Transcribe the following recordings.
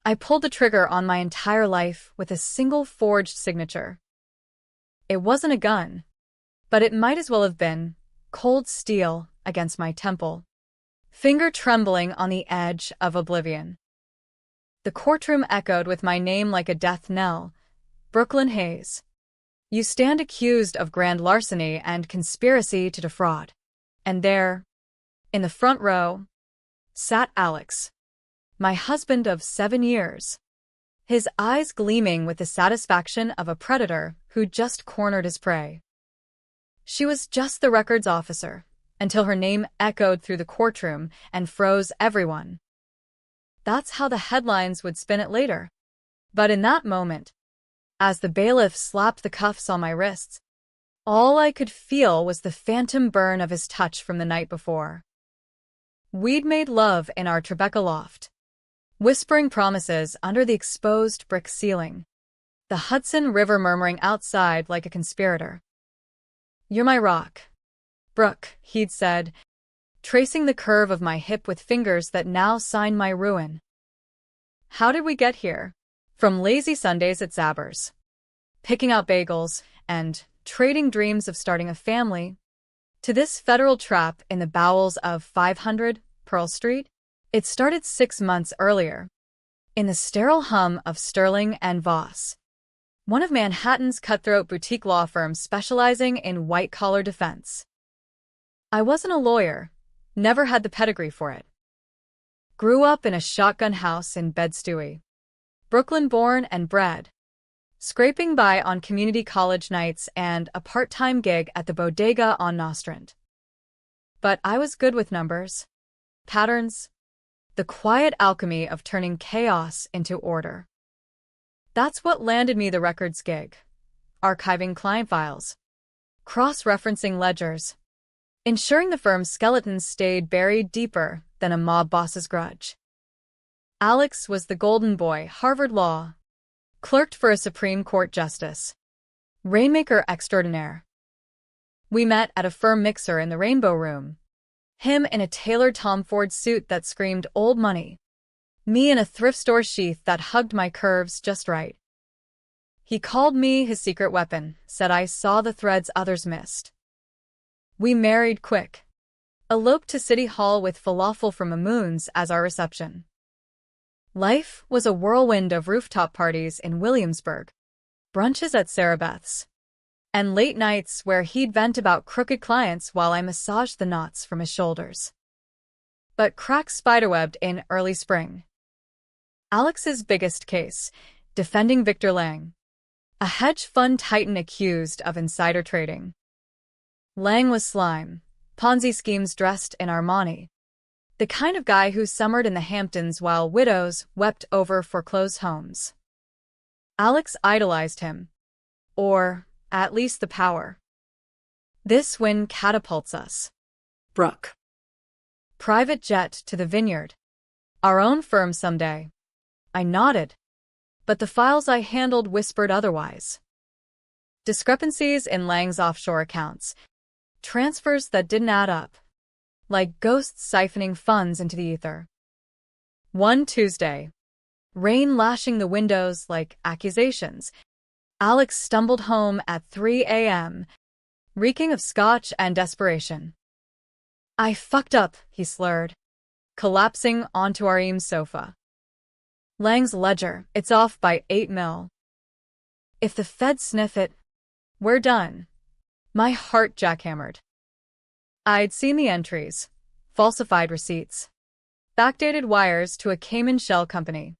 I pulled the trigger on my entire life with a single forged signature. It wasn't a gun, but it might as well have been cold steel against my temple, finger trembling on the edge of oblivion. The courtroom echoed with my name like a death knell. Brooklyn Hayes. You stand accused of grand larceny and conspiracy to defraud. And there, in the front row, sat Alex, my husband of 7 years, his eyes gleaming with the satisfaction of a predator who just cornered his prey. She was just the records officer, until her name echoed through the courtroom and froze everyone. That's how the headlines would spin it later. But in that moment, as the bailiff slapped the cuffs on my wrists, all I could feel was the phantom burn of his touch from the night before. We'd made love in our Tribeca loft, whispering promises under the exposed brick ceiling, the Hudson River murmuring outside like a conspirator. "You're my rock, Brooke," he'd said, tracing the curve of my hip with fingers that now signed my ruin. How did we get here? From lazy Sundays at Zabbers, picking out bagels, and trading dreams of starting a family, to this federal trap in the bowels of 500 Pearl Street? It started 6 months earlier, in the sterile hum of Sterling and Voss, one of Manhattan's cutthroat boutique law firms specializing in white-collar defense. I wasn't a lawyer, never had the pedigree for it. Grew up in a shotgun house in Bed-Stuy, Brooklyn born and bred, scraping by on community college nights and a part-time gig at the bodega on Nostrand. But I was good with numbers, patterns, the quiet alchemy of turning chaos into order. That's what landed me the records gig, archiving client files, cross-referencing ledgers, ensuring the firm's skeletons stayed buried deeper than a mob boss's grudge. Alex was the golden boy, Harvard Law, clerked for a Supreme Court justice, rainmaker extraordinaire. We met at a firm mixer in the Rainbow Room, him in a tailored Tom Ford suit that screamed old money, me in a thrift store sheath that hugged my curves just right. He called me his secret weapon, said I saw the threads others missed. We married quick, eloped to City Hall with falafel from Amun's as our reception. Life was a whirlwind of rooftop parties in Williamsburg, brunches at Sarah Beth's, and late nights where he'd vent about crooked clients while I massaged the knots from his shoulders. But cracks spiderwebbed in early spring. Alex's biggest case, defending Victor Lang, a hedge fund titan accused of insider trading. Lang was slime, Ponzi schemes dressed in Armani, the kind of guy who summered in the Hamptons while widows wept over foreclosed homes. Alex idolized him, or at least the power. This win catapults us. Brooke. Private jet to the vineyard. Our own firm someday. I nodded, but the files I handled whispered otherwise. Discrepancies in Lang's offshore accounts, transfers that didn't add up, like ghosts siphoning funds into the ether. One Tuesday, rain lashing the windows like accusations, Alex stumbled home at 3 a.m., reeking of scotch and desperation. "I fucked up," he slurred, collapsing onto our Eames sofa. "Lang's ledger, it's off by 8 mil. If the feds sniff it, we're done." My heart jackhammered. I'd seen the entries, falsified receipts, backdated wires to a Cayman shell company.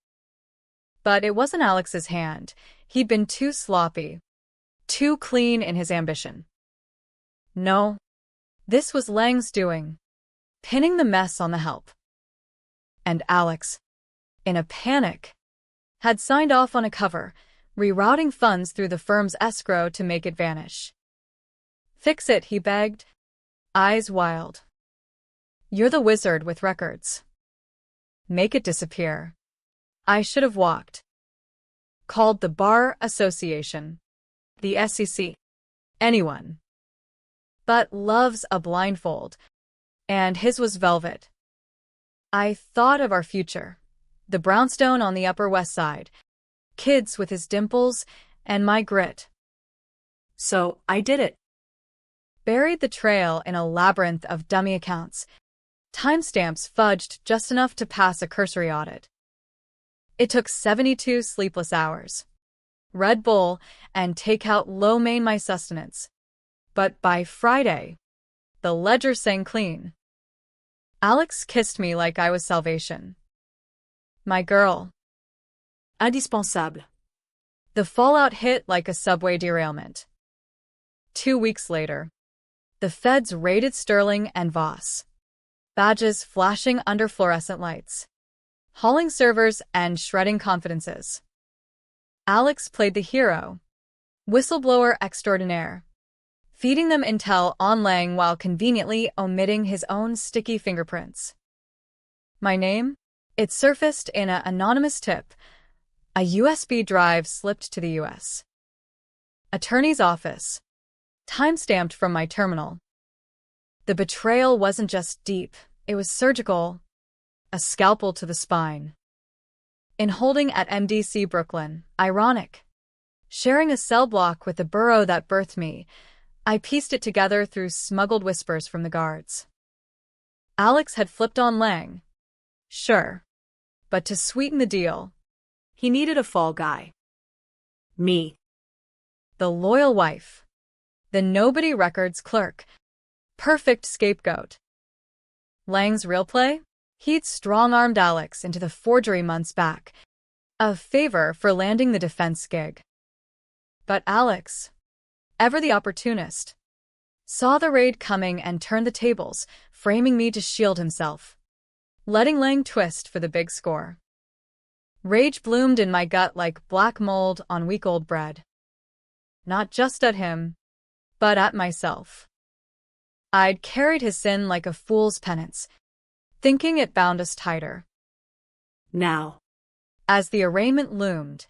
But it wasn't Alex's hand. He'd been too sloppy, too clean in his ambition. No, this was Lang's doing, pinning the mess on the help. And Alex, in a panic, had signed off on a cover, rerouting funds through the firm's escrow to make it vanish. "Fix it," he begged, eyes wild. "You're the wizard with records. Make it disappear." I should have walked. Called the Bar Association, the SEC, anyone. But love's a blindfold, and his was velvet. I thought of our future, The brownstone on the Upper West Side. Kids with his dimples and my grit. So, I did it. Buried the trail in a labyrinth of dummy accounts. Timestamps fudged just enough to pass a cursory audit. It took 72 sleepless hours. Red Bull and takeout lo-mein my sustenance. But by Friday, the ledger sang clean. Alex kissed me like I was salvation. My girl. Indispensable. The fallout hit like a subway derailment. 2 weeks later, the feds raided Sterling and Voss. Badges flashing under fluorescent lights. Hauling servers and shredding confidences. Alex played the hero. Whistleblower extraordinaire. Feeding them intel online while conveniently omitting his own sticky fingerprints. My name? It surfaced in an anonymous tip. A USB drive slipped to the U.S. Attorney's office. Timestamped from my terminal. The betrayal wasn't just deep, it was surgical. A scalpel to the spine. In holding at MDC Brooklyn, ironic. Sharing a cell block with the borough that birthed me, I pieced it together through smuggled whispers from the guards. Alex had flipped on Lang. Sure. But to sweeten the deal, He needed a fall guy. Me. the loyal wife. The Nobody Records clerk. Perfect scapegoat. Lang's real play? He'd strong-armed Alex into the forgery months back. A favor for landing the defense gig. But Alex, ever the opportunist, saw the raid coming and turned the tables, framing me to shield himself. Letting Lang twist for the big score. Rage bloomed in my gut like black mold on week-old bread. Not just at him, but at myself. I'd carried his sin like a fool's penance, thinking it bound us tighter. Now. As the arraignment loomed,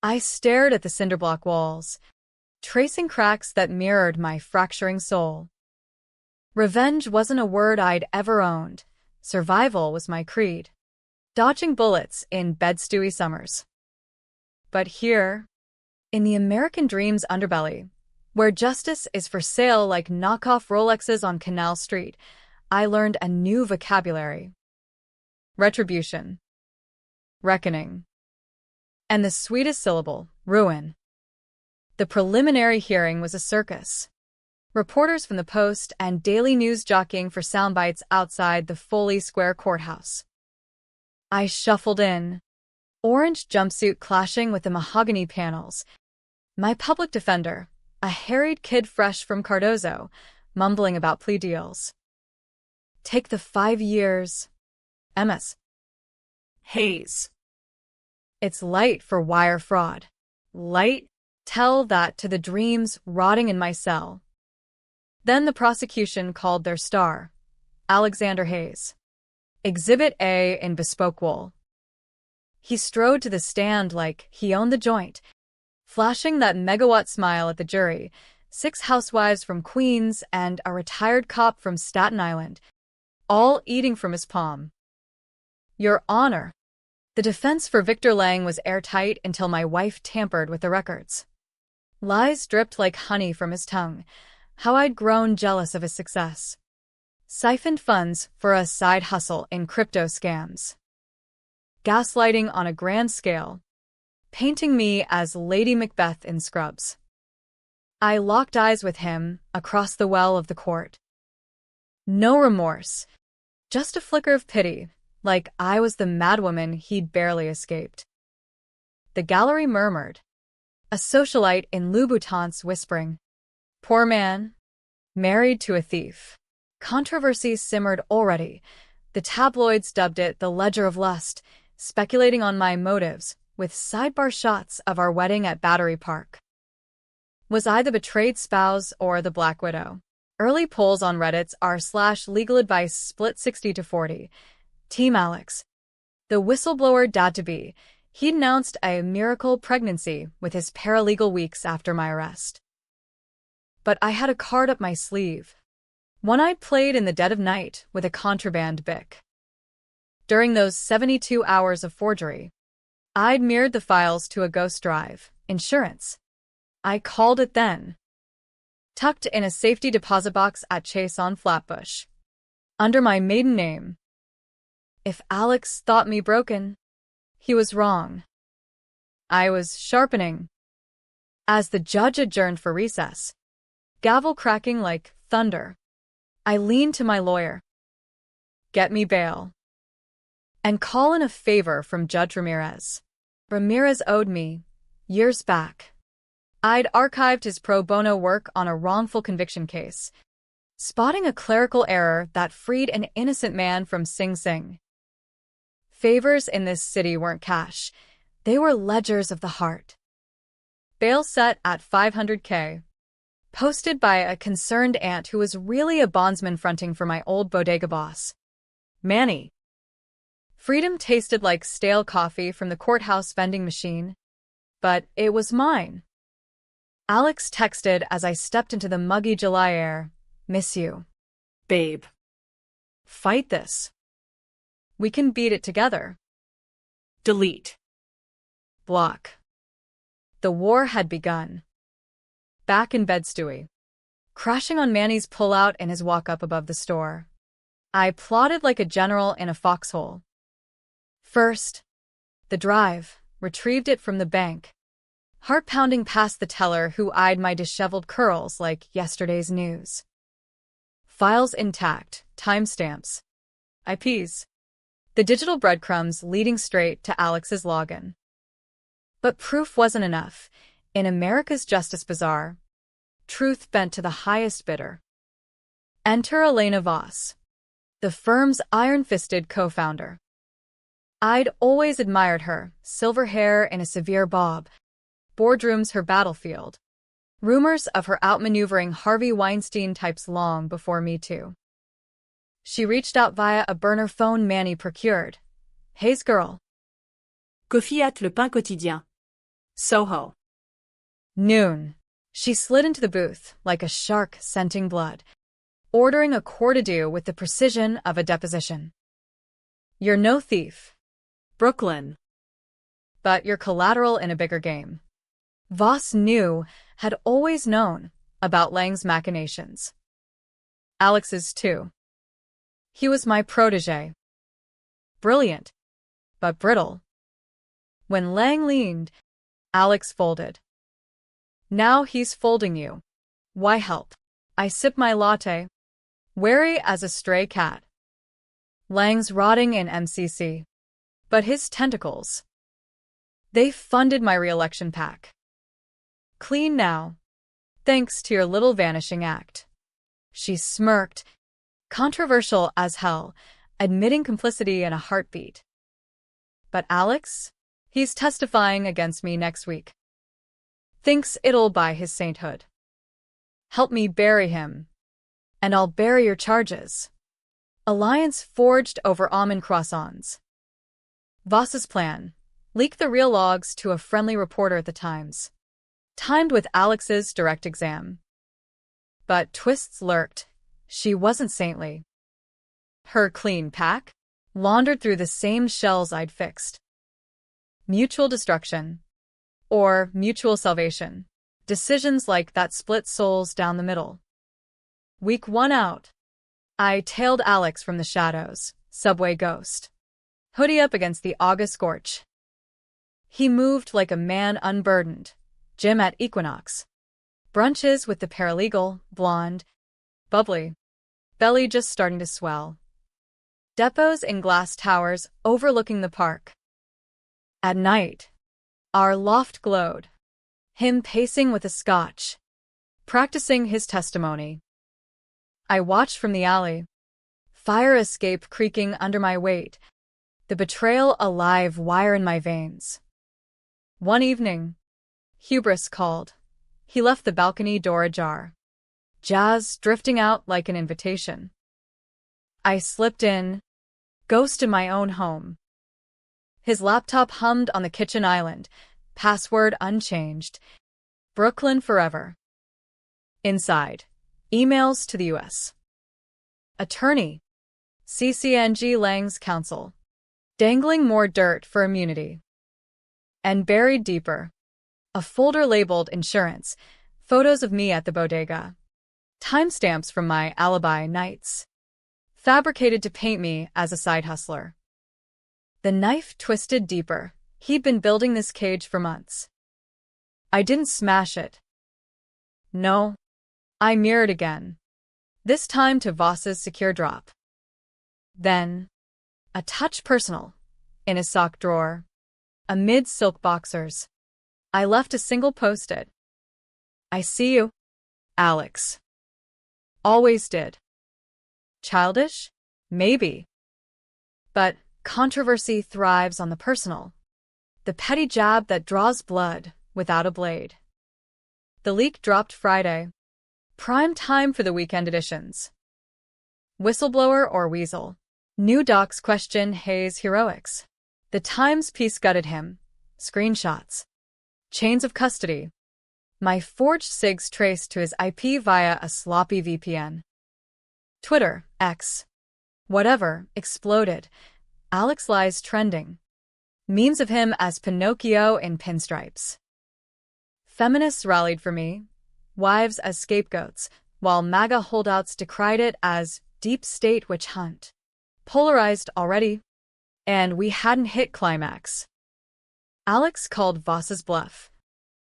I stared at the cinderblock walls, tracing cracks that mirrored my fracturing soul. Revenge wasn't a word I'd ever owned. Survival was my creed. Dodging bullets in bed-stewy summers. But here, in the American dream's underbelly, where justice is for sale like knockoff Rolexes on Canal Street, I learned a new vocabulary. Retribution. Reckoning. And the sweetest syllable, ruin. The preliminary hearing was a circus. Reporters from the Post and Daily News jockeying for soundbites outside the Foley Square courthouse. I shuffled in, orange jumpsuit clashing with the mahogany panels. My public defender, a harried kid fresh from Cardozo, mumbling about plea deals. Take the 5 years. MS. Hayes. It's light for wire fraud. Light? Tell that to the dreams rotting in my cell. Then the prosecution called their star, Alexander Hayes. Exhibit A in bespoke wool. He strode to the stand like he owned the joint, flashing that megawatt smile at the jury, 6 housewives from Queens and a retired cop from Staten Island, all eating from his palm. Your Honor. The defense for Victor Lang was airtight until my wife tampered with the records. Lies dripped like honey from his tongue. How I'd grown jealous of his success. Siphoned funds for a side hustle in crypto scams. Gaslighting on a grand scale. Painting me as Lady Macbeth in Scrubs. I locked eyes with him across the well of the court. No remorse. Just a flicker of pity, like I was the madwoman he'd barely escaped. The gallery murmured. A socialite in Louboutins whispering. Poor man. Married to a thief. Controversy simmered already. The tabloids dubbed it the Ledger of Lust, speculating on my motives, with sidebar shots of our wedding at Battery Park. Was I the betrayed spouse or the Black Widow? Early polls on Reddit's r/legal advice split 60-40. Team Alex. The whistleblower dad-to-be. He'd announced a miracle pregnancy with his paralegal weeks after my arrest. But I had a card up my sleeve. One I'd played in the dead of night with a contraband bic. During those 72 hours of forgery, I'd mirrored the files to a ghost drive, insurance. I called it then. Tucked in a safety deposit box at Chase on Flatbush. Under my maiden name. If Alex thought me broken, he was wrong. I was sharpening. As the judge adjourned for recess, gavel cracking like thunder, I leaned to my lawyer. Get me bail. And call in a favor from Judge Ramirez. Ramirez owed me, years back. I'd archived his pro bono work on a wrongful conviction case, spotting a clerical error that freed an innocent man from Sing Sing. Favors in this city weren't cash, they were ledgers of the heart. Bail set at $500K. Posted by a concerned aunt who was really a bondsman fronting for my old bodega boss, Manny. Freedom tasted like stale coffee from the courthouse vending machine, but it was mine. Alex texted as I stepped into the muggy July air, "Miss you. Babe. Fight this. We can beat it together." Delete. Block. The war had begun. Back in bed, Stewie, crashing on Manny's pullout in his walk-up above the store. I plotted like a general in a foxhole. First, the drive, retrieved it from the bank, heart-pounding past the teller who eyed my disheveled curls like yesterday's news. Files intact, timestamps, IPs, the digital breadcrumbs leading straight to Alex's login. But proof wasn't enough. In America's Justice Bazaar, truth bent to the highest bidder. Enter Elena Voss, the firm's iron-fisted co-founder. I'd always admired her, silver hair in a severe bob, boardrooms her battlefield, rumors of her outmaneuvering Harvey Weinstein types long before Me Too. She reached out via a burner phone Manny procured. "Hayes girl." Coffee at Le Pain Quotidien. Soho. Noon. She slid into the booth like a shark scenting blood, ordering a quart-a-due with the precision of a deposition. "You're no thief, Brooklyn. but you're collateral in a bigger game." Voss knew, had always known, about Lang's machinations. Alex's too. He was my protégé. Brilliant, but brittle. When Lang leaned, Alex folded. Now he's folding you. Why help? I sip my latte, wary as a stray cat. Lang's rotting in MCC. But his tentacles. They funded my re-election pack. Clean now, thanks to your little vanishing act. She smirked, controversial as hell, admitting complicity in a heartbeat. But Alex? He's testifying against me next week. Thinks it'll buy his sainthood. Help me bury him, and I'll bury your charges. Alliance forged over almond croissants. Voss's plan: leak the real logs to a friendly reporter at the Times. Timed with Alex's direct exam. But twists lurked. She wasn't saintly. Her clean pack laundered through the same shells I'd fixed. Mutual destruction. Or mutual salvation. Decisions like that split souls down the middle. Week 1 out. I tailed Alex from the shadows, subway ghost. Hoodie up against the August scorch. He moved like a man unburdened. Gym at Equinox. Brunches with the paralegal, blonde, bubbly, belly just starting to swell. Depots in glass towers overlooking the park. At night, our loft glowed. Him pacing with a scotch, practicing his testimony. I watched from the alley. Fire escape creaking under my weight. The betrayal a live wire in my veins. One evening, hubris called. He left the balcony door ajar. Jazz drifting out like an invitation. I slipped in, ghost in my own home. His laptop hummed on the kitchen island, password unchanged. Brooklyn forever. Inside, emails to the U.S. Attorney, CCNG Lang's counsel. dangling more dirt for immunity. And buried deeper, a folder labeled insurance, photos of me at the bodega, timestamps from my alibi nights, fabricated to paint me as a side hustler. The knife twisted deeper. He'd been building this cage for months. I didn't smash it. No. I mirrored again, this time to Voss's secure drop. Then, a touch personal, in his sock drawer, amid silk boxers, I left a single post-it. I see you, Alex. Always did. Childish? Maybe. But controversy thrives on the personal, the petty jab that draws blood without a blade. The leak dropped Friday. Prime time for the weekend editions. Whistleblower or weasel? New docs question Hayes' heroics. The Times piece gutted him. Screenshots. Chains of custody. My forged SIGs traced to his IP via a sloppy VPN. Twitter, X, whatever, exploded. Alex lies trending. Memes of him as Pinocchio in pinstripes. Feminists rallied for me, wives as scapegoats, while MAGA holdouts decried it as deep state witch hunt. Polarized already, and we hadn't hit climax. Alex called Voss's bluff,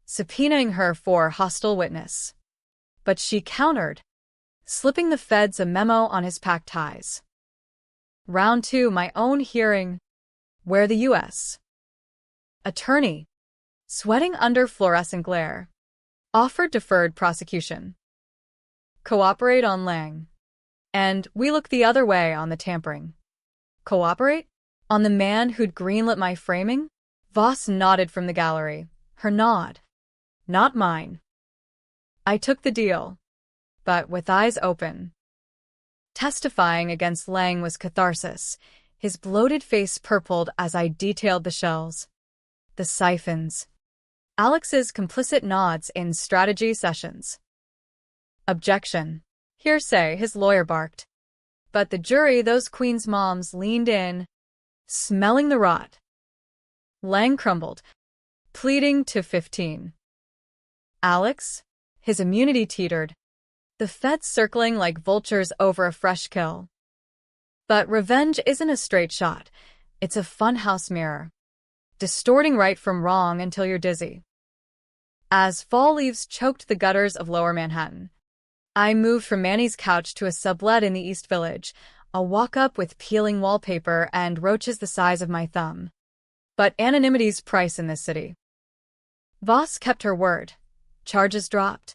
subpoenaing her for hostile witness. But she countered, slipping the feds a memo on his pack ties. Round 2, my own hearing, where the U.S. attorney, sweating under fluorescent glare, offered deferred prosecution. Cooperate on Lang. And we look the other way on the tampering. Cooperate? On the man who'd greenlit my framing? Voss nodded from the gallery, her nod. Not mine. I took the deal, but with eyes open. Testifying against Lang was catharsis, his bloated face purpled as I detailed the shells, the siphons, Alex's complicit nods in strategy sessions. Objection. Hearsay, his lawyer barked. But the jury, those Queen's moms, leaned in, smelling the rot. Lang crumbled, pleading to 15. Alex? His immunity teetered, the feds circling like vultures over a fresh kill. But revenge isn't a straight shot. It's a funhouse mirror, distorting right from wrong until you're dizzy. As fall leaves choked the gutters of Lower Manhattan, I moved from Manny's couch to a sublet in the East Village, a walk-up with peeling wallpaper and roaches the size of my thumb. But anonymity's price in this city. Voss kept her word. Charges dropped.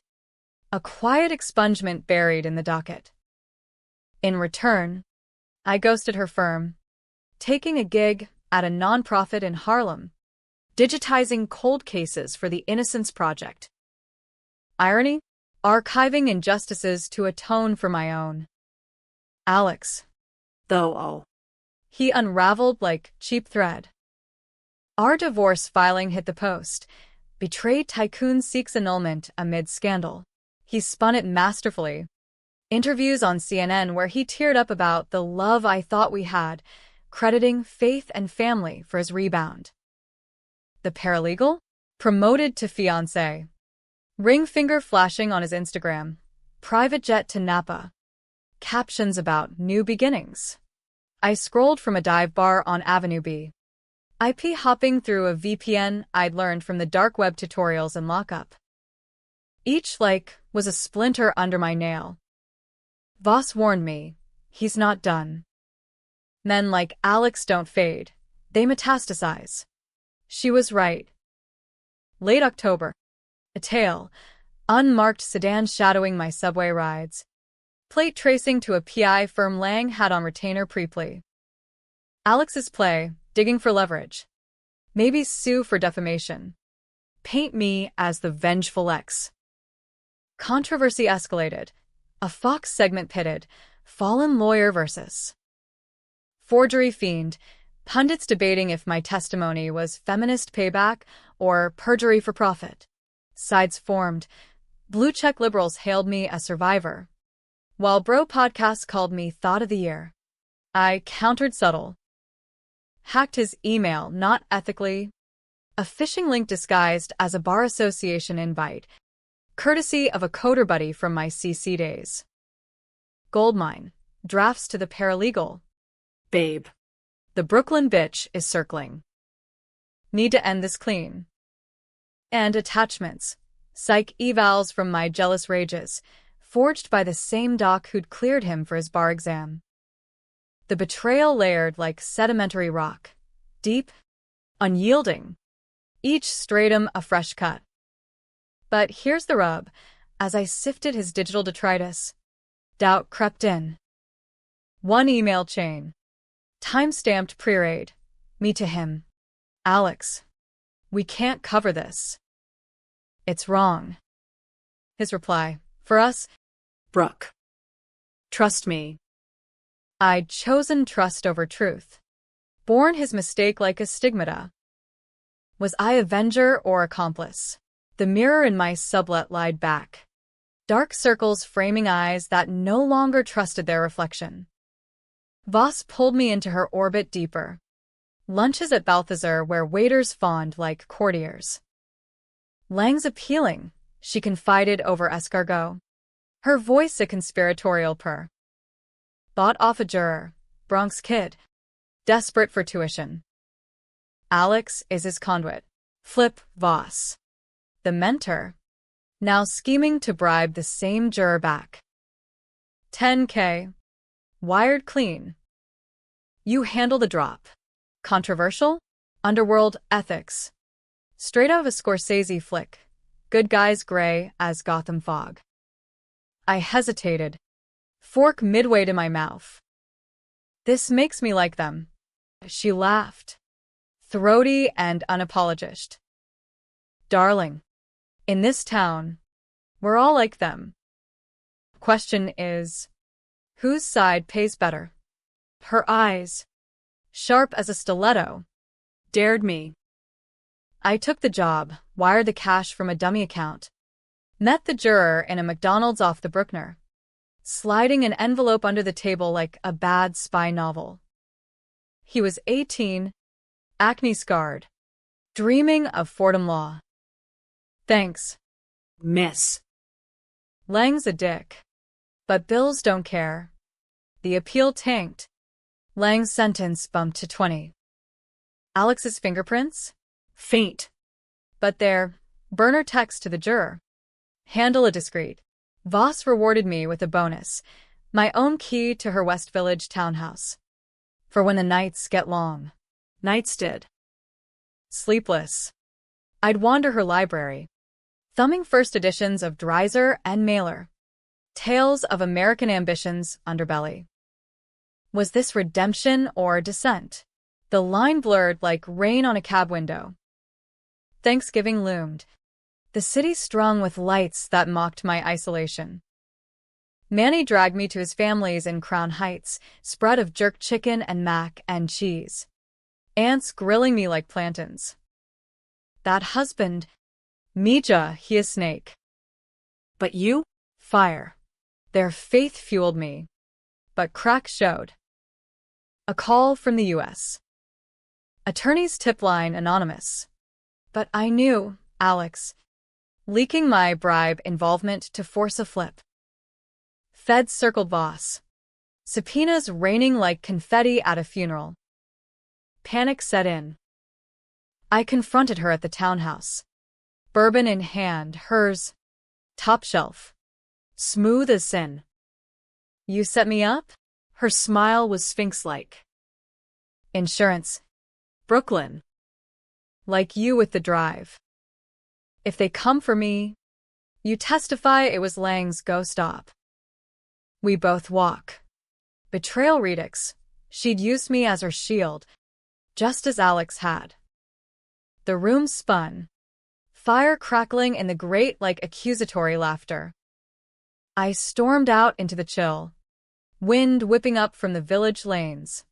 A quiet expungement buried in the docket. In return, I ghosted her firm, taking a gig at a nonprofit in Harlem, digitizing cold cases for the Innocence Project. Irony? Archiving injustices to atone for my own. Alex. Though. He unraveled like cheap thread. Our divorce filing hit the post. Betrayed tycoon seeks annulment amid scandal. He spun it masterfully. Interviews on CNN where he teared up about the love I thought we had, crediting faith and family for his rebound. The paralegal? Promoted to fiancé. Ring finger flashing on his Instagram. Private jet to Napa. Captions about new beginnings. I scrolled from a dive bar on Avenue B. IP hopping through a VPN I'd learned from the dark web tutorials and lockup. Each like was a splinter under my nail. Voss warned me, he's not done. Men like Alex don't fade, they metastasize. She was right. Late October. A tail, unmarked sedan shadowing my subway rides. Plate tracing to a PI firm Lang had on retainer pre-plea. Alex's play, digging for leverage. Maybe sue for defamation. Paint me as the vengeful ex. Controversy escalated. A Fox segment pitted, fallen lawyer versus forgery fiend, pundits debating if my testimony was feminist payback or perjury for profit. Sides formed. Blue-check liberals hailed me a survivor, while bro podcasts called me Thought of the Year. I countered subtle. hacked his email not ethically. A phishing link disguised as a bar association invite, courtesy of a coder buddy from my CC days. Goldmine. Drafts to the paralegal. Babe. The Brooklyn bitch is circling. Need to end this clean. And attachments. Psych evals from my jealous rages, forged by the same doc who'd cleared him for his bar exam. The betrayal layered like sedimentary rock. Deep, unyielding. Each stratum a fresh cut. But here's the rub. As I sifted his digital detritus, doubt crept in. One email chain. Time-stamped pre-raid. Me to him. Alex. We can't cover this. It's wrong. His reply. For us, Brooke. Trust me. I'd chosen trust over truth. Borne his mistake like a stigmata. Was I avenger or accomplice? The mirror in my sublet lied back. Dark circles framing eyes that no longer trusted their reflection. Voss pulled me into her orbit deeper. Lunches at Balthazar where waiters fawned like courtiers. Lang's appealing, she confided over escargot. Her voice a conspiratorial purr. Bought off a juror, Bronx kid. Desperate for tuition. Alex is his conduit. Flip Voss. The mentor. Now scheming to bribe the same juror back. 10K. Wired clean. You handle the drop. Controversial? Underworld ethics. Straight out of a Scorsese flick. Good guys gray as Gotham fog. I hesitated. Fork midway to my mouth. This makes me like them. She laughed. Throaty and unapologized. Darling. In this town, we're all like them. Question is, whose side pays better? Her eyes, sharp as a stiletto, dared me. I took the job, wired the cash from a dummy account, met the juror in a McDonald's off the Bruckner, sliding an envelope under the table like a bad spy novel. He was 18, acne-scarred, dreaming of Fordham Law. Thanks, Miss. Lang's a dick. But bills don't care. The appeal tanked. Lang's sentence bumped to 20. Alex's fingerprints? Faint. But there, burner text to the juror. Handle a discreet. Voss rewarded me with a bonus, my own key to her West Village townhouse. For when the nights get long. Nights did. Sleepless. I'd wander her library, thumbing first editions of Dreiser and Mailer. Tales of American Ambition's underbelly. Was this redemption or descent? The line blurred like rain on a cab window. Thanksgiving loomed. The city strung with lights that mocked my isolation. Manny dragged me to his family's in Crown Heights, spread of jerk chicken and mac and cheese. Ants grilling me like plantains. That husband, Mija, he a snake. But you? Fire. Their faith fueled me. But crack showed. A call from the U.S. Attorney's tip line anonymous. But I knew, Alex, leaking my bribe involvement to force a flip. Feds circled Voss. Subpoenas raining like confetti at a funeral. Panic set in. I confronted her at the townhouse. Bourbon in hand, hers. Top shelf. Smooth as sin. You set me up? Her smile was sphinx-like. Insurance. Brooklyn. Like you with the drive. If they come for me, you testify it was Lang's go stop. We both walk. Betrayal redux. She'd used me as her shield, just as Alex had. The room spun. Fire crackling in the grate like accusatory laughter. I stormed out into the chill. Wind whipping up from the village lanes.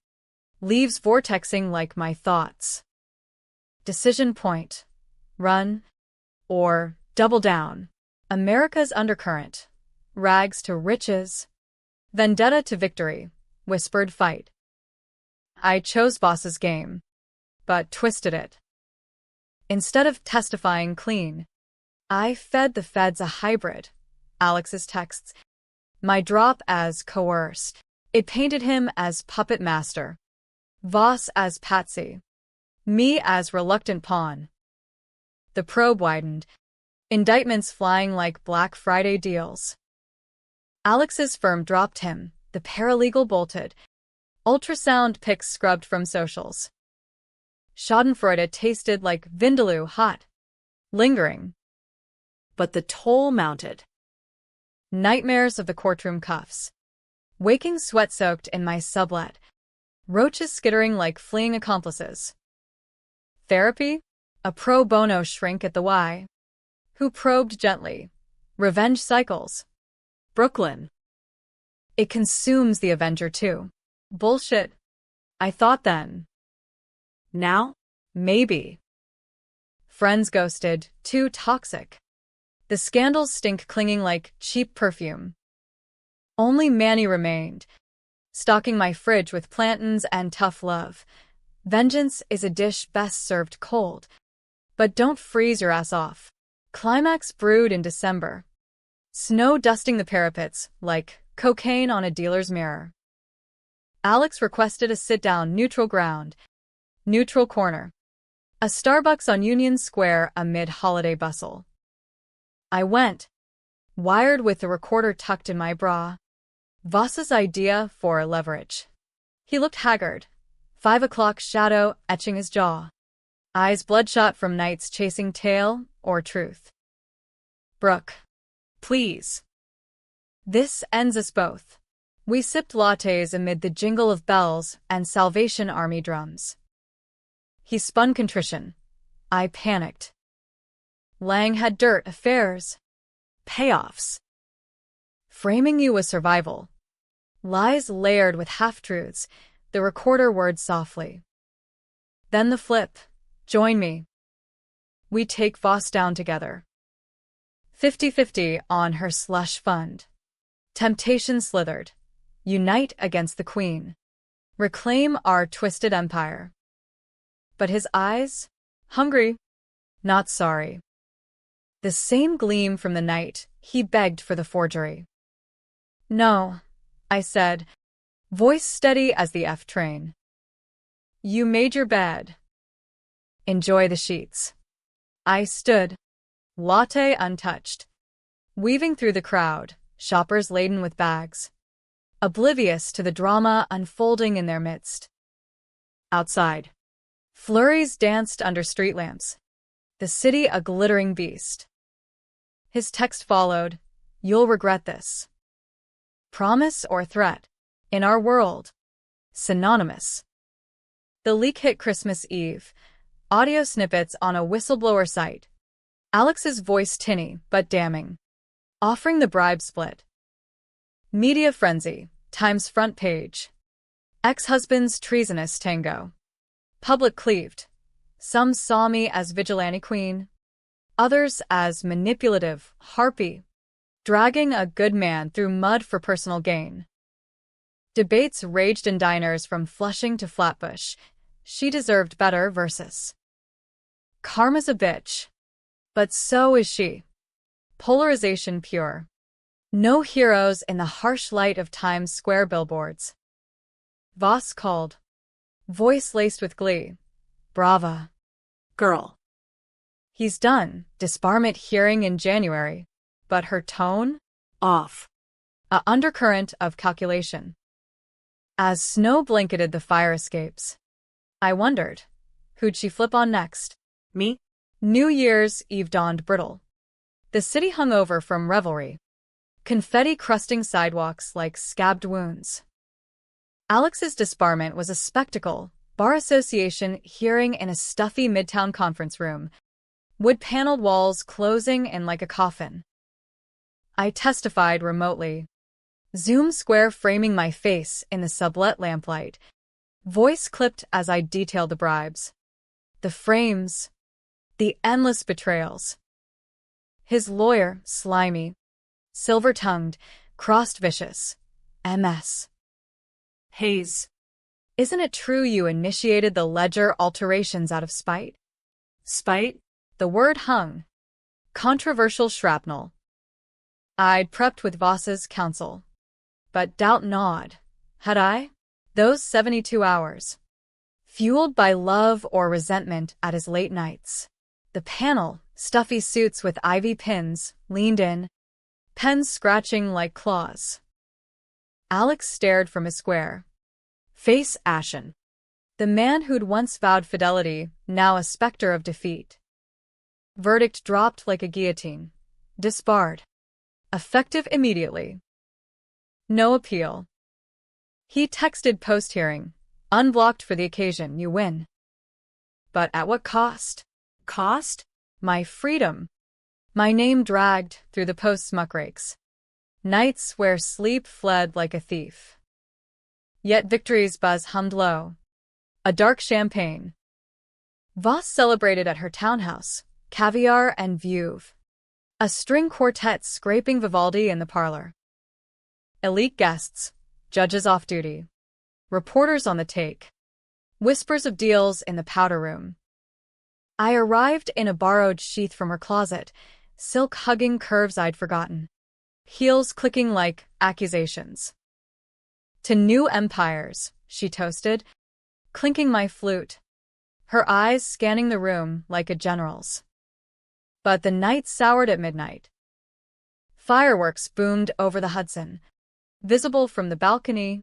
Leaves vortexing like my thoughts. Decision point. Run. Or double down. America's undercurrent. Rags to riches. Vendetta to victory. Whispered fight. I chose Voss's game, but twisted it. Instead of testifying clean, I fed the feds a hybrid. Alex's texts, my drop as coerced. It painted him as puppet master, Voss as patsy, me as reluctant pawn. The probe widened, indictments flying like Black Friday deals. Alex's firm dropped him, the paralegal bolted, ultrasound pics scrubbed from socials. Schadenfreude tasted like Vindaloo, hot, lingering. But the toll mounted. Nightmares of the courtroom cuffs. Waking sweat-soaked in my sublet. Roaches skittering like fleeing accomplices. Therapy? A pro bono shrink at the Y. Who probed gently. Revenge cycles. Brooklyn. It consumes the Avenger too. Bullshit. I thought then. Now? Maybe. Friends ghosted, too toxic. The scandals stink clinging like cheap perfume. Only Manny remained, stocking my fridge with plantains and tough love. Vengeance is a dish best served cold. But don't freeze your ass off. Climax brewed in December. Snow dusting the parapets like cocaine on a dealer's mirror. Alex requested a sit-down neutral ground. Neutral corner. A Starbucks on Union Square amid holiday bustle. I went, wired with the recorder tucked in my bra. Voss's idea for leverage. He looked haggard, 5 o'clock shadow etching his jaw. Eyes bloodshot from nights chasing tale or truth. Brooke, please. This ends us both. We sipped lattes amid the jingle of bells and Salvation Army drums. He spun contrition. I panicked. Lang had dirt, affairs, payoffs. Framing you was survival. Lies layered with half-truths, the recorder words softly. Then the flip. Join me. We take Voss down together. 50-50 on her slush fund. Temptation slithered. Unite against the Queen. Reclaim our twisted empire. But his eyes? Hungry. Not sorry. The same gleam from the night, he begged for the forgery. No, I said, voice steady as the F train. You made your bed. Enjoy the sheets. I stood, latte untouched, weaving through the crowd, shoppers laden with bags, oblivious to the drama unfolding in their midst. Outside, flurries danced under street lamps, the city a glittering beast. His text followed, you'll regret this. Promise or threat, in our world, synonymous. The leak hit Christmas Eve, audio snippets on a whistleblower site. Alex's voice tinny but damning, offering the bribe split. Media frenzy, Times front page. Ex-husband's treasonous tango. Public cleaved. Some saw me as vigilante queen, others as manipulative harpy, dragging a good man through mud for personal gain. Debates raged in diners from Flushing to Flatbush. She deserved better versus. Karma's a bitch. But so is she. Polarization pure. No heroes in the harsh light of Times Square billboards. Voss called. Voice laced with glee. Brava. Girl. He's done. Disbarment hearing in January. But her tone? Off. A undercurrent of calculation. As snow blanketed the fire escapes, I wondered, who'd she flip on next? Me? New Year's Eve dawned brittle. The city hung over from revelry. Confetti crusting sidewalks like scabbed wounds. Alex's disbarment was a spectacle. Bar association hearing in a stuffy midtown conference room. Wood-paneled walls closing in like a coffin. I testified remotely. Zoom square framing my face in the sublet lamplight. Voice clipped as I detailed the bribes. The frames. The endless betrayals. His lawyer, slimy. Silver-tongued, crossed vicious. MS. Haze. Isn't it true you initiated the ledger alterations out of spite? Spite? The word hung. Controversial shrapnel. I'd prepped with Voss's counsel. But doubt gnawed. Had I? Those 72 hours. Fueled by love or resentment at his late nights. The panel, stuffy suits with ivy pins, leaned in, pens scratching like claws. Alex stared from his square, face ashen. The man who'd once vowed fidelity, now a specter of defeat. Verdict dropped like a guillotine. Disbarred. Effective immediately. No appeal. He texted post-hearing. Unblocked for the occasion, you win. But at what cost? Cost? My freedom. My name dragged through the post's muckrakes. Nights where sleep fled like a thief. Yet victory's buzz hummed low. A dark champagne. Voss celebrated at her townhouse, caviar and Veuve. A string quartet scraping Vivaldi in the parlor. Elite guests, judges off duty. Reporters on the take. Whispers of deals in the powder room. I arrived in a borrowed sheath from her closet, silk hugging curves I'd forgotten. Heels clicking like accusations. To new empires, she toasted, clinking my flute, her eyes scanning the room like a general's. But the night soured at midnight. Fireworks boomed over the Hudson, visible from the balcony,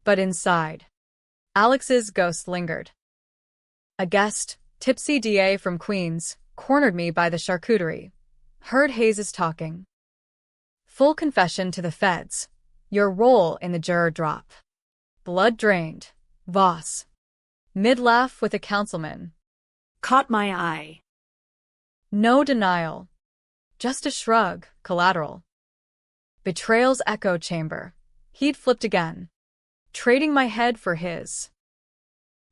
but inside, Alex's ghost lingered. A guest, tipsy DA from Queens, cornered me by the charcuterie. Heard Hayes talking. Full confession to the feds. Your role in the juror drop. Blood drained. Voss. Mid-laugh with a councilman. Caught my eye. No denial. Just a shrug, collateral. Betrayals echo chamber. He'd flipped again. Trading my head for his.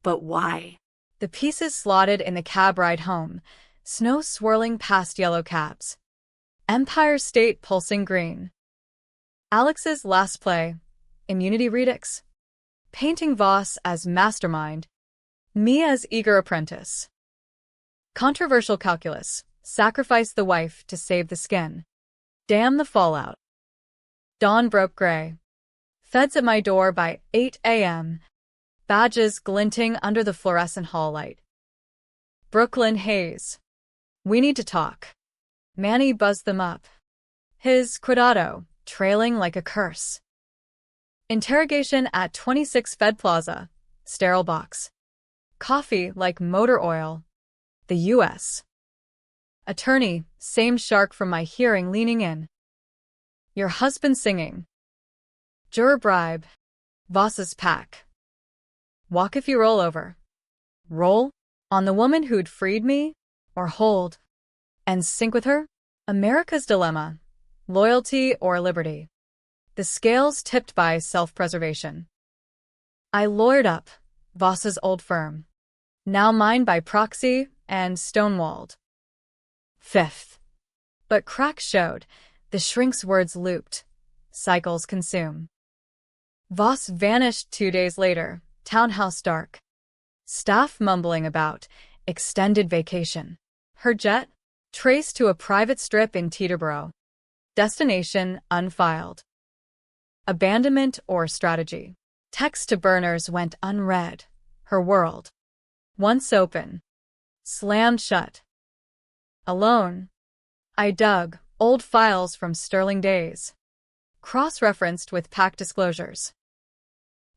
But why? The pieces slotted in the cab ride home, snow swirling past yellow cabs. Empire State pulsing green. Alex's last play, Immunity Redux. Painting Voss as mastermind, me as eager apprentice. Controversial calculus, sacrifice the wife to save the skin. Damn the fallout. Dawn broke gray. Feds at my door by 8 a.m., badges glinting under the fluorescent hall light. Brooklyn Hayes. We need to talk. Manny buzzed them up. His cuidado, trailing like a curse. Interrogation at 26 Fed Plaza. Sterile box. Coffee like motor oil. The U.S. Attorney, same shark from my hearing leaning in. Your husband singing. Juror bribe. Voss's pack. Walk if you roll over. Roll? On the woman who'd freed me? Or hold? And sink with her? America's dilemma. Loyalty or liberty? The scales tipped by self-preservation. I lawyered up. Voss's old firm. Now mine by proxy and stonewalled. Fifth. But cracks showed. The shrink's words looped. Cycles consume. Voss vanished 2 days later, townhouse dark. Staff mumbling about extended vacation. Her jet, traced to a private strip in Teterboro. Destination unfiled. Abandonment or strategy. Text to burners went unread. Her world. Once open. Slammed shut. Alone. I dug old files from sterling days. Cross-referenced with PAC disclosures.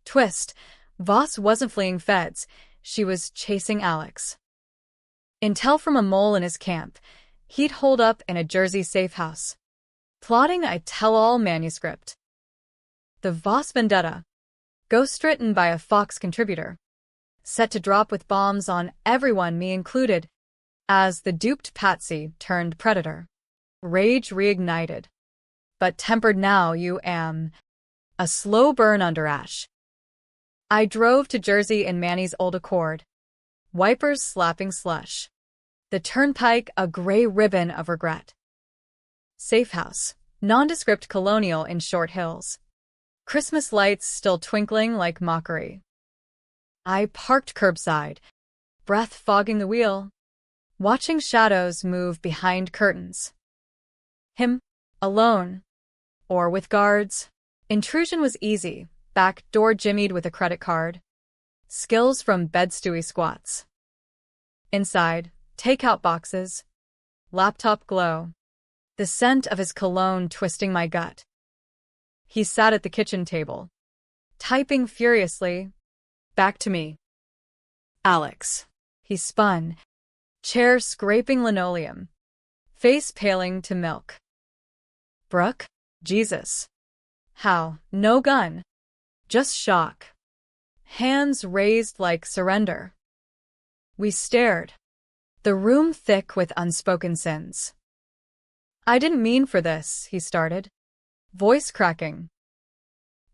Twist. Voss wasn't fleeing feds. She was chasing Alex. Intel from a mole in his camp. He'd holed up in a Jersey safe house. Plotting a tell-all manuscript. The Voss vendetta. Ghostwritten by a Fox contributor. Set to drop with bombs on everyone, me included, as the duped patsy turned predator. Rage reignited. But tempered now, you am. A slow burn under ash. I drove to Jersey in Manny's old Accord. Wipers slapping slush. The turnpike a gray ribbon of regret. Safe house. Nondescript colonial in Short Hills. Christmas lights still twinkling like mockery. I parked curbside, breath fogging the wheel, watching shadows move behind curtains. Him, alone, or with guards. Intrusion was easy, back door jimmied with a credit card. Skills from bed-stewy squats. Inside, takeout boxes, laptop glow, the scent of his cologne twisting my gut. He sat at the kitchen table, typing furiously. Back to me. Alex. He spun, chair scraping linoleum, face paling to milk. Brooke? Jesus. How? No gun. Just shock. Hands raised like surrender. We stared, the room thick with unspoken sins. I didn't mean for this, he started, voice cracking.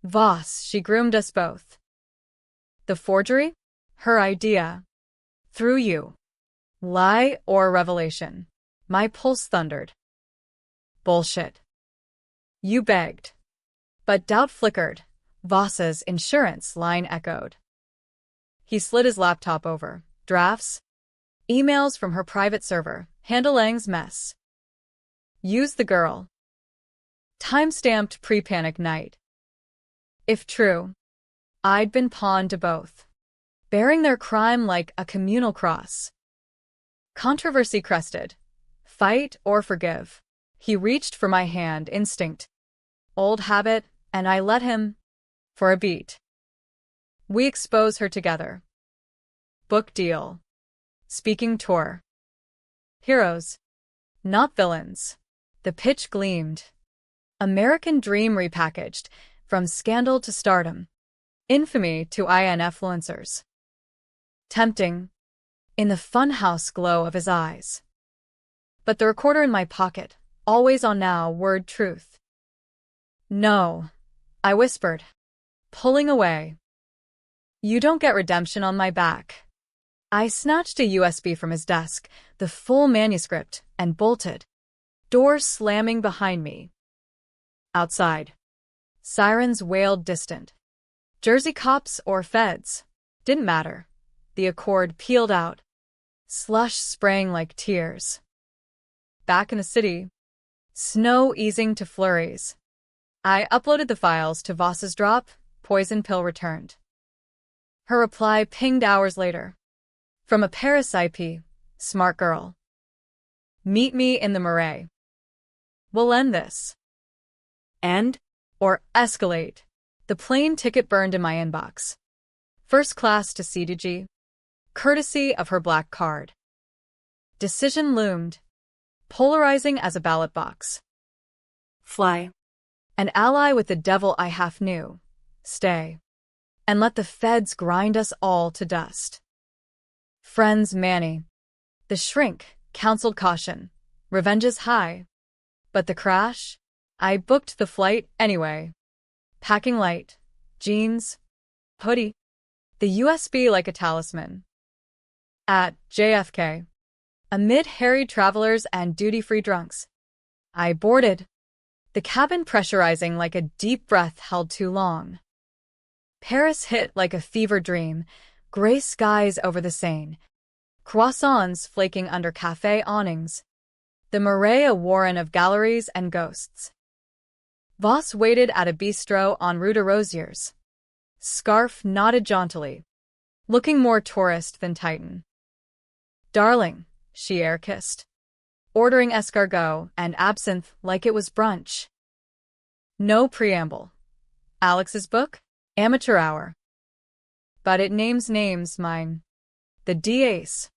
Voss, she groomed us both. The forgery? Her idea. Through you. Lie or revelation? My pulse thundered. Bullshit. You begged. But doubt flickered. Voss's insurance line echoed. He slid his laptop over. Drafts? Emails from her private server. Handle Lang's mess. Use the girl. Time-stamped pre-panic night. If true, I'd been pawn to both, bearing their crime like a communal cross. Controversy crested. Fight or forgive. He reached for my hand, instinct. Old habit, and I let him. For a beat. We expose her together. Book deal. Speaking tour. Heroes. Not villains. The pitch gleamed. American dream repackaged, from scandal to stardom. Infamy to influencers. Tempting, in the funhouse glow of his eyes. But the recorder in my pocket, always on now, word truth. No, I whispered, pulling away. You don't get redemption on my back. I snatched a USB from his desk, the full manuscript, and bolted, door slamming behind me. Outside, sirens wailed distant. Jersey cops or feds, didn't matter. The Accord peeled out, slush spraying like tears. Back in the city, snow easing to flurries. I uploaded the files to Voss's drop, poison pill returned. Her reply pinged hours later. From a Paris IP, smart girl. Meet me in the Marais. We'll end this. End or escalate. The plane ticket burned in my inbox. First class to CDG, courtesy of her black card. Decision loomed, polarizing as a ballot box. Fly. An ally with the devil I half knew. Stay. And let the feds grind us all to dust. Friends Manny. The shrink counseled caution. Revenge is high. But the crash? I booked the flight anyway. Packing light. Jeans. Hoodie. The USB like a talisman. At JFK. Amid harried travelers and duty-free drunks. I boarded. The cabin pressurizing like a deep breath held too long. Paris hit like a fever dream, gray skies over the Seine. Croissants flaking under cafe awnings. The Marais a warren of galleries and ghosts. Voss waited at a bistro on Rue de Rosiers. Scarf nodded jauntily, looking more tourist than Titan. Darling, she air-kissed, ordering escargot and absinthe like it was brunch. No preamble. Alex's book? Amateur hour. But it names names, mine. The D-Ace.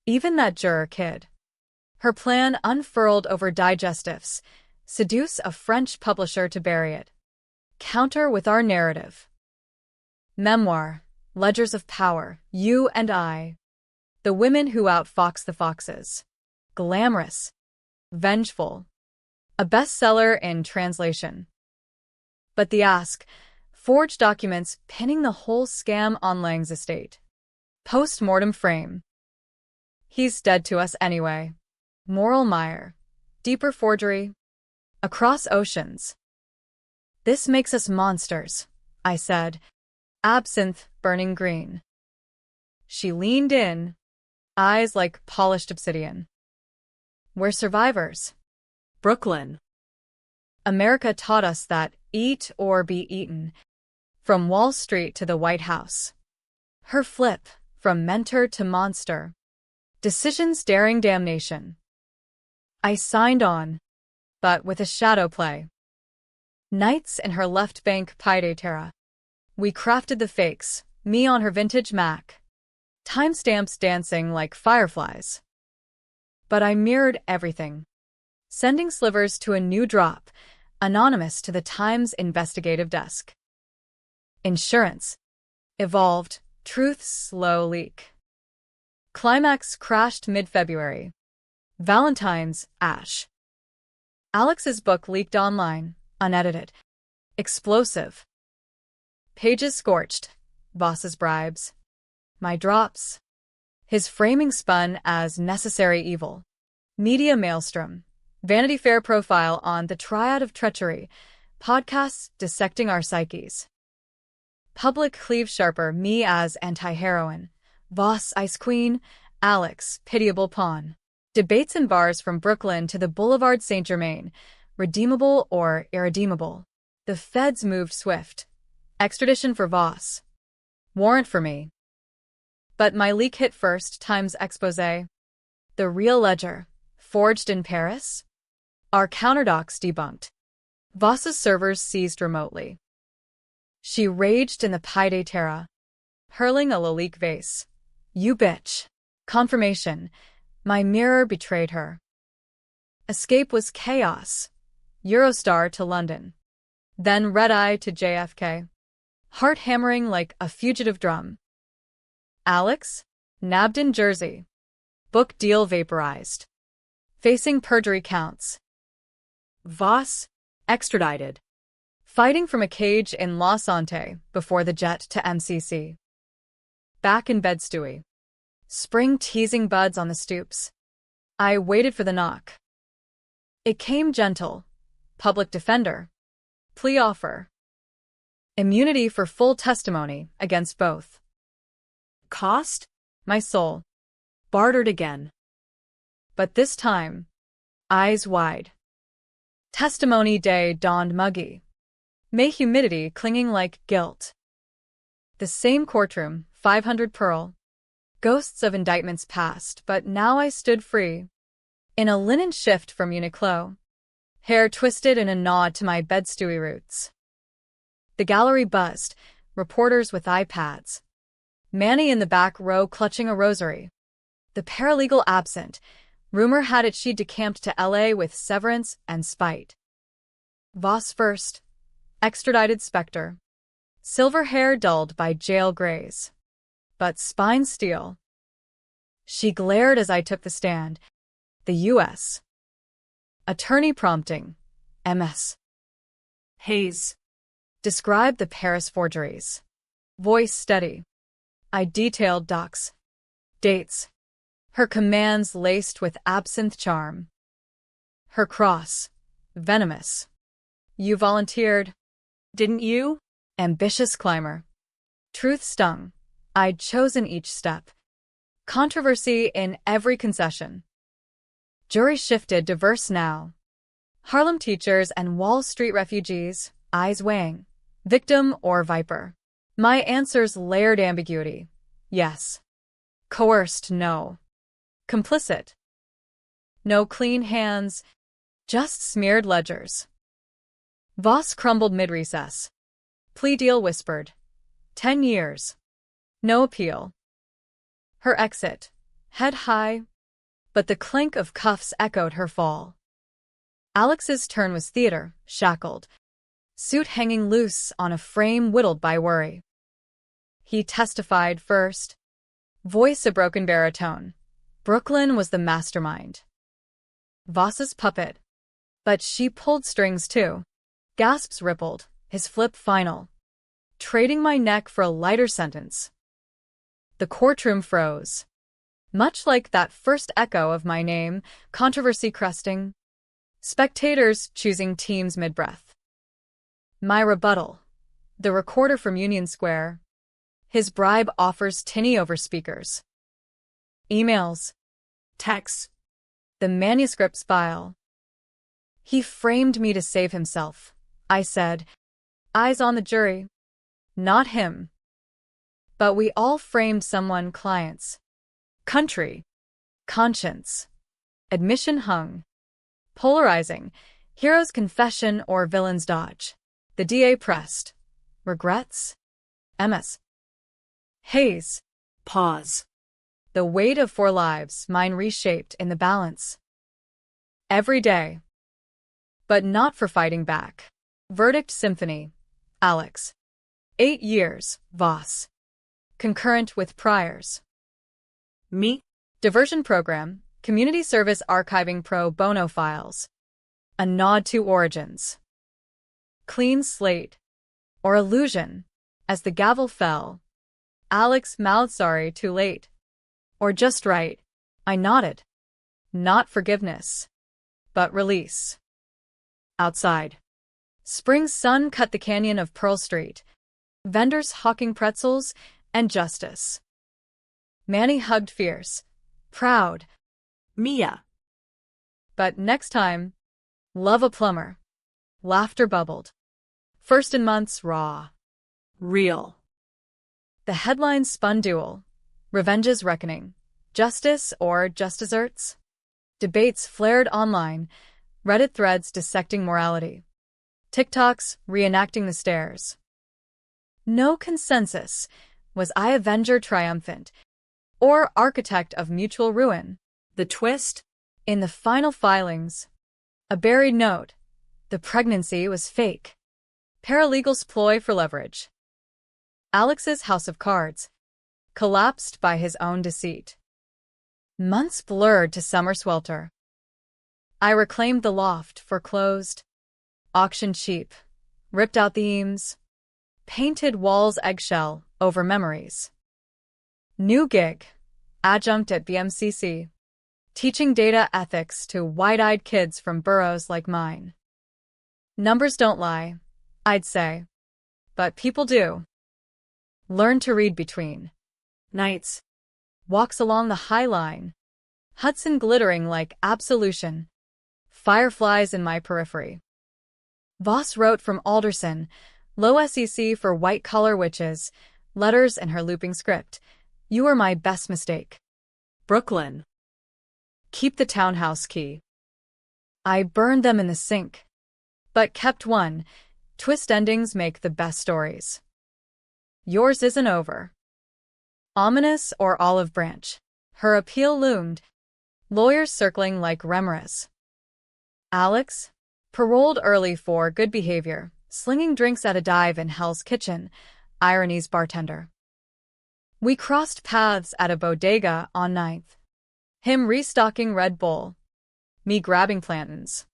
Even that juror kid. Her plan unfurled over digestives. Seduce a French publisher to bury it. Counter with our narrative. Memoir, ledgers of power, you and I. The women who outfox the foxes. Glamorous. Vengeful. A bestseller in translation. But the ask, forged documents pinning the whole scam on Lang's estate. Post-mortem frame. He's dead to us anyway. Moral mire. Deeper forgery. Across oceans. This makes us monsters, I said. Absinthe burning green. She leaned in, eyes like polished obsidian. We're survivors. Brooklyn. America taught us that eat or be eaten, from Wall Street to the White House. Her flip, from mentor to monster. Decisions daring damnation. I signed on, but with a shadow play. Nights in her left bank payday terra. We crafted the fakes, me on her vintage Mac. Timestamps dancing like fireflies. But I mirrored everything. Sending slivers to a new drop, anonymous to the Times investigative desk. Insurance. Evolved. Truth's slow leak. Climax crashed mid-February. Valentine's ash. Alex's book leaked online, unedited. Explosive. Pages scorched. Boss's bribes. My drops. His framing spun as necessary evil. Media maelstrom. Vanity Fair profile on the triad of treachery. Podcasts dissecting our psyches. Public cleave sharper me as anti-heroine. Voss ice queen. Alex pitiable pawn. Debates in bars from Brooklyn to the Boulevard Saint-Germain. Redeemable or irredeemable. The feds moved swift. Extradition for Voss. Warrant for me. But my leak hit first. Times expose. The real ledger. Forged in Paris? Our counterdocs debunked. Voss's servers seized remotely. She raged in the payday terra, hurling a Lalique vase. You bitch. Confirmation. My mirror betrayed her. Escape was chaos. Eurostar to London. Then red-eye to JFK. Heart hammering like a fugitive drum. Alex? Nabbed in Jersey. Book deal vaporized. Facing perjury counts. Voss? Extradited. Fighting from a cage in La Sante before the jet to MCC. Back in bed Stewie. Spring teasing buds on the stoops. I waited for the knock. It came gentle. Public defender. Plea offer. Immunity for full testimony against both. Cost? My soul. Bartered again. But this time, eyes wide. Testimony day dawned muggy. May humidity clinging like guilt. The same courtroom, 500 Pearl. Ghosts of indictments passed, but now I stood free. In a linen shift from Uniqlo. Hair twisted in a nod to my bed Stewie roots. The gallery buzzed, reporters with iPads. Manny in the back row clutching a rosary. The paralegal absent. Rumor had it she'd decamped to LA with severance and spite. Voss first. Extradited specter. Silver hair dulled by jail grays. But spine steel. She glared as I took the stand. The U.S. Attorney prompting. MS. Hayes. Described the Paris forgeries. Voice steady. I detailed docs. Dates. Her commands laced with absinthe charm. Her cross. Venomous. You volunteered. Didn't you? Ambitious climber. Truth stung. I'd chosen each step. Controversy in every concession. Jury shifted diverse now. Harlem teachers and Wall Street refugees, eyes weighing. Victim or viper. My answers layered ambiguity. Yes. Coerced, no. Complicit. No clean hands, just smeared ledgers. Voss crumbled mid-recess. Plea deal whispered. 10 years. No appeal. Her exit. Head high. But the clink of cuffs echoed her fall. Alex's turn was theater, shackled. Suit hanging loose on a frame whittled by worry. He testified first. Voice a broken baritone. Brooklyn was the mastermind. Voss's puppet. But she pulled strings too. Gasps rippled, his flip final. Trading my neck for a lighter sentence. The courtroom froze. Much like that first echo of my name, controversy cresting. Spectators choosing teams mid-breath. My rebuttal. The recorder from Union Square. His bribe offers tinny over speakers. Emails. Texts. The manuscript's file. He framed me to save himself, I said. Eyes on the jury. Not him. But we all framed someone, clients. Country. Conscience. Admission hung. Polarizing. Hero's confession or villain's dodge. The DA pressed. Regrets? MS. Haze. Pause. The weight of 4 lives, mine reshaped in the balance. Every day. But not for fighting back. Verdict symphony. Alex. 8 years, Voss. Concurrent with priors. Me. Diversion program, community service archiving pro bono files. A nod to origins. Clean slate. Or illusion. As the gavel fell. Alex mouthed sorry, too late. Or just right. I nodded. Not forgiveness. But release. Outside. Spring sun cut the canyon of Pearl Street. Vendors hawking pretzels and justice. Manny hugged fierce. Proud. Mia. But next time, love a plumber. Laughter bubbled. First in months, raw. Real. The headlines spun duel. Revenge's reckoning. Justice or just desserts? Debates flared online. Reddit threads dissecting morality. TikToks reenacting the stairs. No consensus. Was I Avenger triumphant? Or architect of mutual ruin? The twist? In the final filings. A buried note. The pregnancy was fake. Paralegal's ploy for leverage. Alex's house of cards. Collapsed by his own deceit. Months blurred to summer swelter. I reclaimed the loft, foreclosed. Auctioned cheap. Ripped out the eames. Painted walls eggshell over memories. New gig. Adjunct at BMCC. Teaching data ethics to wide-eyed kids from boroughs like mine. Numbers don't lie, I'd say. But people do. Learn to read between. Nights. Walks along the High Line. Hudson glittering like absolution. Fireflies in my periphery. Voss wrote from Alderson, low SEC for white-collar witches, letters in her looping script. You were my best mistake. Brooklyn. Keep the townhouse key. I burned them in the sink. But kept one. Twist endings make the best stories. Yours isn't over. Ominous or olive branch. Her appeal loomed. Lawyers circling like remoras. Alex? Paroled early for good behavior, slinging drinks at a dive in Hell's Kitchen, Irony's bartender. We crossed paths at a bodega on 9th. Him restocking Red Bull. Me grabbing plantains.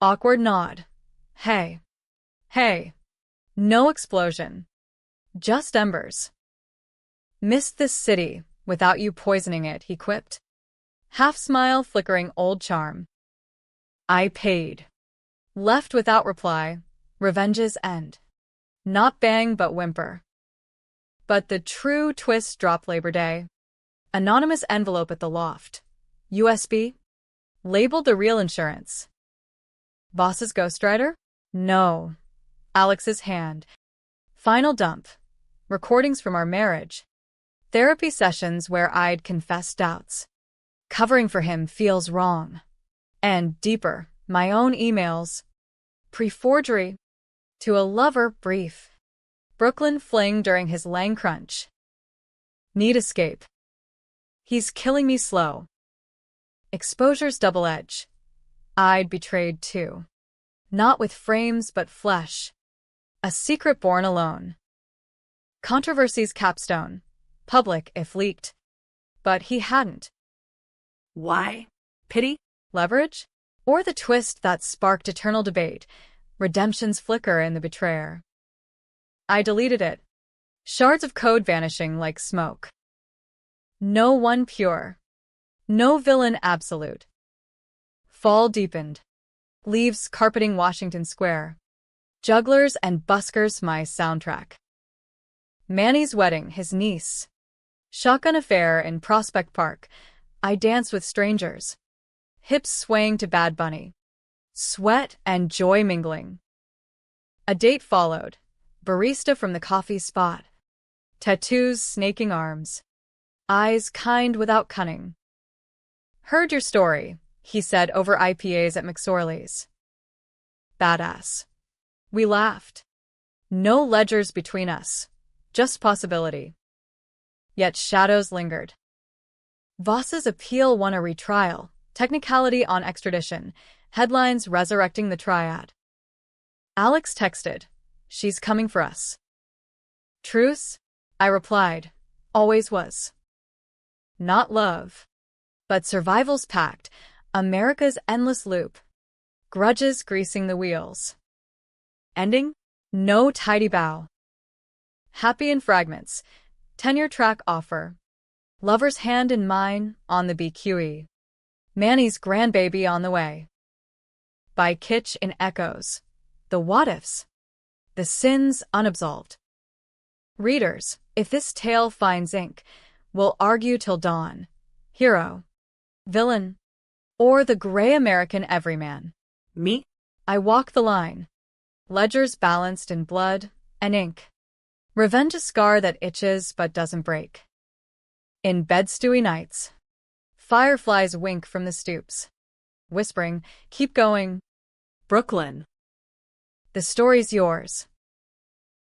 Awkward nod. Hey. Hey. No explosion. Just embers. Missed this city without you poisoning it, he quipped. Half smile flickering old charm. I paid. Left without reply. Revenge's end. Not bang but whimper. But the true twist dropped Labor Day. Anonymous envelope at the loft. USB? Labeled the real insurance. Voss's ghostwriter? No. Alex's hand. Final dump. Recordings from our marriage. Therapy sessions where I'd confess doubts. Covering for him feels wrong. And deeper, my own emails. Pre-forgery. To a lover, brief. Brooklyn fling during his lang crunch. Need escape. He's killing me slow. Exposure's double edge. I'd betrayed too. Not with frames but flesh. A secret born alone. Controversy's capstone. Public if leaked. But he hadn't. Why? Pity? Leverage? Or the twist that sparked eternal debate. Redemption's flicker in the betrayer. I deleted it. Shards of code vanishing like smoke. No one pure. No villain absolute. Fall deepened. Leaves carpeting Washington Square. Jugglers and buskers my soundtrack. Manny's wedding, his niece. Shotgun affair in Prospect Park. I danced with strangers. Hips swaying to Bad Bunny. Sweat and joy mingling. A date followed. Barista from the coffee spot. Tattoos snaking arms. Eyes kind without cunning. Heard your story, he said over IPAs at McSorley's. Badass. We laughed. No ledgers between us. Just possibility. Yet shadows lingered. Voss's appeal won a retrial. Technicality on extradition. Headlines resurrecting the triad. Alex texted, "She's coming for us." Truce? I replied, always was. Not love. But survival's pact, America's endless loop. Grudges greasing the wheels. Ending? No tidy bow. Happy in fragments. Tenure track offer. Lover's hand in mine on the BQE. Manny's grandbaby on the way. By Kitsch in Echoes. The what-ifs. The sins unabsolved. Readers, if this tale finds ink, we'll argue till dawn. Hero. Villain. Or the gray American everyman. Me? I walk the line. Ledgers balanced in blood and ink. Revenge a scar that itches but doesn't break. In bed-stewy nights. Fireflies wink from the stoops. Whispering, keep going. Brooklyn. The story's yours.